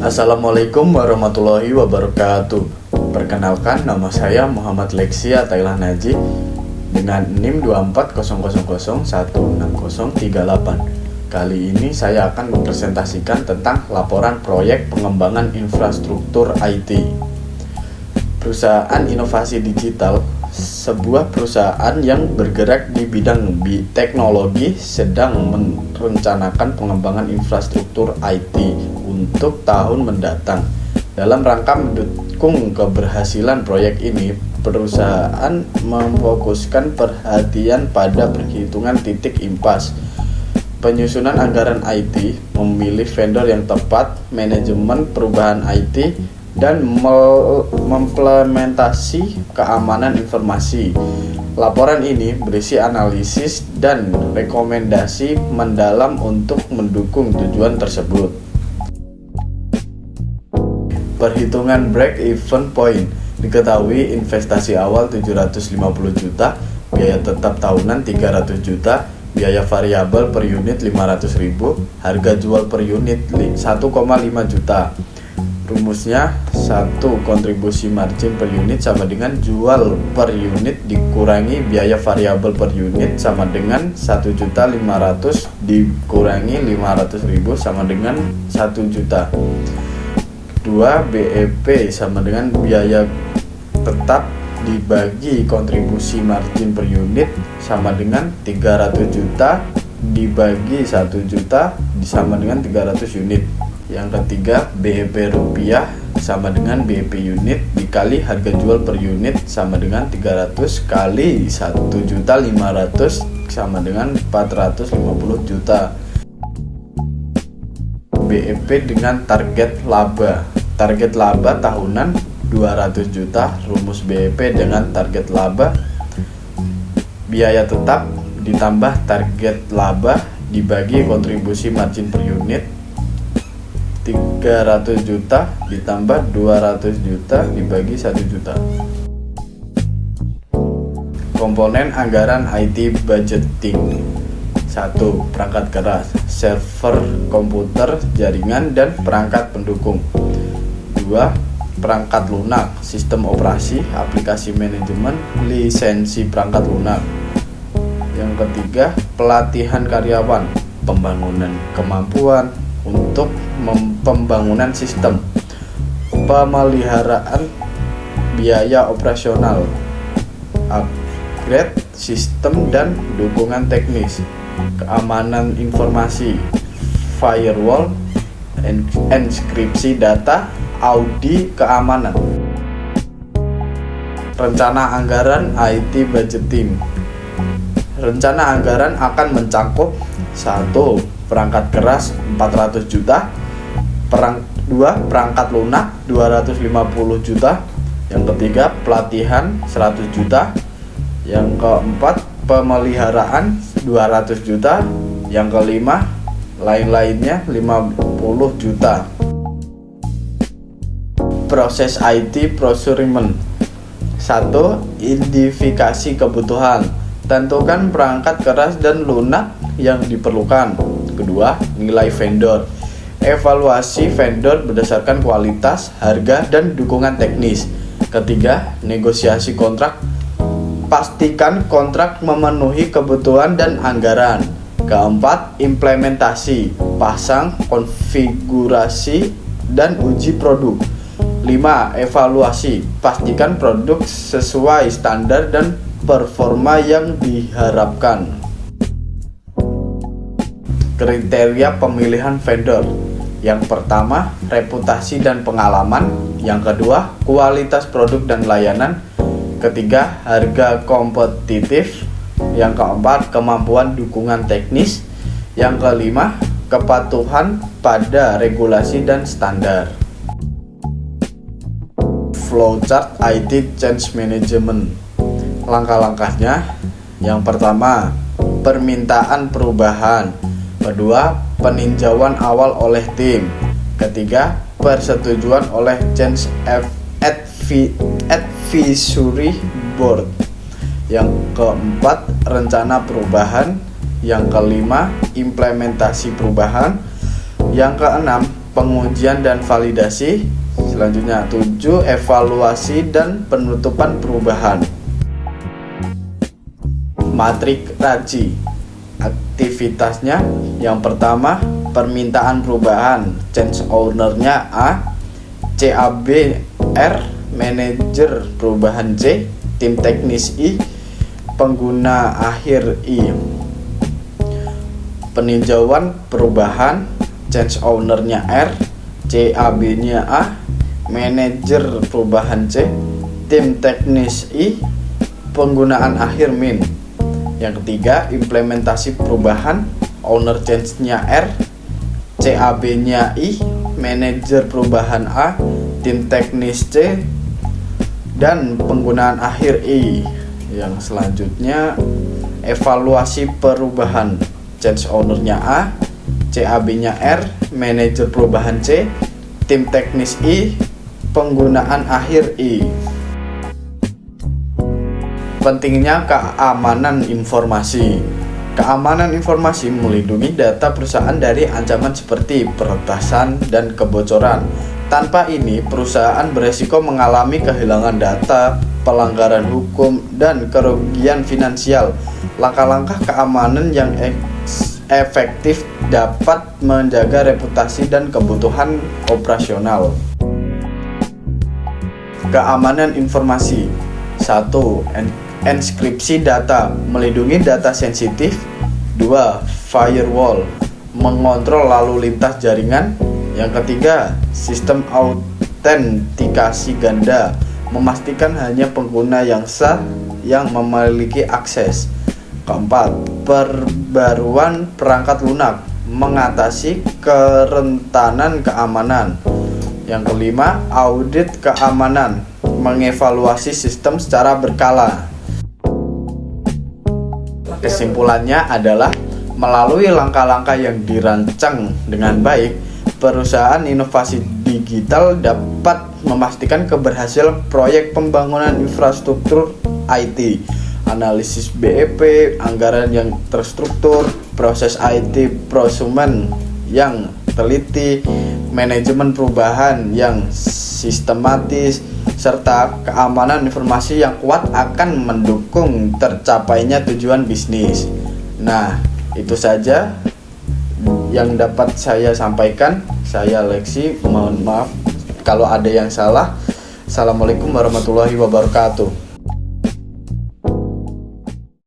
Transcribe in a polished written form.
Assalamualaikum warahmatullahi wabarakatuh. Perkenalkan, nama saya Muhammad Lexia Tailah Najib dengan NIM 24000160038. Kali ini saya akan mempresentasikan tentang laporan proyek pengembangan infrastruktur IT. Perusahaan inovasi digital, sebuah perusahaan yang bergerak di bidang teknologi, sedang merencanakan pengembangan infrastruktur IT untuk tahun mendatang. Dalam rangka mendukung keberhasilan proyek ini, perusahaan memfokuskan perhatian pada perhitungan titik impas, penyusunan anggaran IT, memilih vendor yang tepat, manajemen perubahan IT, dan mengimplementasi keamanan informasi. Laporan ini berisi analisis dan rekomendasi mendalam untuk mendukung tujuan tersebut. Perhitungan break-even point. Diketahui investasi awal 750 juta, biaya tetap tahunan 300 juta, biaya variabel per unit 500.000, harga jual per unit 1,5 juta. Rumusnya, 1 kontribusi margin per unit sama dengan jual per unit dikurangi biaya variabel per unit sama dengan 1.500.000 dikurangi 500.000 sama dengan 1 juta. 2. BEP sama dengan biaya tetap dibagi kontribusi margin per unit sama dengan 300 juta dibagi 1 juta sama dengan 300 unit. Yang ketiga, BEP rupiah sama dengan BEP unit dikali harga jual per unit sama dengan 300 kali 1.500.000 sama dengan 450 juta. BEP dengan target laba. Target laba tahunan 200 juta. Rumus BEP dengan target laba, biaya tetap ditambah target laba dibagi kontribusi margin per unit 300 juta ditambah 200 juta dibagi 1 juta. Komponen anggaran IT budgeting. 1. Perangkat keras, server komputer, jaringan, dan perangkat pendukung. 2. Perangkat lunak, sistem operasi, aplikasi manajemen, lisensi perangkat lunak. Yang ketiga, pelatihan karyawan, pembangunan kemampuan untuk pembangunan sistem, pemeliharaan biaya operasional, upgrade sistem dan dukungan teknis, keamanan informasi, firewall, enkripsi data, audit keamanan. Rencana anggaran IT budgeting. Rencana anggaran akan mencakup 1. Perangkat keras 400 juta, 2. Perangkat lunak 250 juta, yang ketiga pelatihan 100 juta, yang keempat pemeliharaan 200 juta, yang kelima lain-lainnya 50 juta. Proses IT procurement. 1. Identifikasi kebutuhan. Tentukan perangkat keras dan lunak yang diperlukan. Kedua, nilai vendor. Evaluasi vendor berdasarkan kualitas, harga, dan dukungan teknis. Ketiga, negosiasi kontrak. Pastikan kontrak memenuhi kebutuhan dan anggaran. Keempat, implementasi. Pasang, konfigurasi, dan uji produk. 5. Evaluasi. Pastikan produk sesuai standar dan performa yang diharapkan. Kriteria pemilihan vendor. Yang pertama, reputasi dan pengalaman. Yang kedua, kualitas produk dan layanan. Ketiga, harga kompetitif. Yang keempat, kemampuan dukungan teknis. Yang kelima, kepatuhan pada regulasi dan standar. Flowchart IT Change Management. Langkah-langkahnya. Yang pertama, permintaan perubahan. Kedua, peninjauan awal oleh tim. Ketiga, persetujuan oleh Change Advisory Board. Yang keempat, rencana perubahan. Yang kelima, implementasi perubahan. Yang keenam, pengujian dan validasi. Selanjutnya 7, evaluasi dan penutupan perubahan. Matrik RAJI, aktivitasnya yang pertama permintaan perubahan, change owner-nya A, CABR, manajer perubahan C, tim teknis I, pengguna akhir I. Peninjauan perubahan, change owner-nya R, CAB-nya A, manajer perubahan C, tim teknis I, penggunaan akhir min. Yang ketiga, implementasi perubahan, owner change-nya R, CAB-nya I, manajer perubahan A, tim teknis C, dan penggunaan akhir I. Yang selanjutnya, evaluasi perubahan, change owner-nya A, CAB-nya R, manajer perubahan C, tim teknis I, penggunaan akhir I. Pentingnya keamanan informasi. Keamanan informasi melindungi data perusahaan dari ancaman seperti peretasan dan kebocoran. Tanpa ini, perusahaan beresiko mengalami kehilangan data, pelanggaran hukum, dan kerugian finansial. Langkah-langkah keamanan yang efektif dapat menjaga reputasi dan kebutuhan operasional. Keamanan informasi. 1. Enskripsi data, melindungi data sensitif. 2. Firewall, mengontrol lalu lintas jaringan. Yang ketiga, sistem autentikasi ganda, memastikan hanya pengguna yang sah yang memiliki akses. Keempat, perbaruan perangkat lunak, mengatasi kerentanan keamanan. Yang kelima, audit keamanan, mengevaluasi sistem secara berkala. Kesimpulannya adalah melalui langkah-langkah yang dirancang dengan baik, perusahaan inovasi digital dapat memastikan keberhasilan proyek pembangunan infrastruktur IT, analisis BEP, anggaran yang terstruktur, proses IT prosumen yang teliti, manajemen perubahan yang sistematis, serta keamanan informasi yang kuat akan mendukung tercapainya tujuan bisnis. Nah, itu saja yang dapat saya sampaikan. Saya Lexi, mohon maaf kalau ada yang salah. Assalamualaikum warahmatullahi wabarakatuh.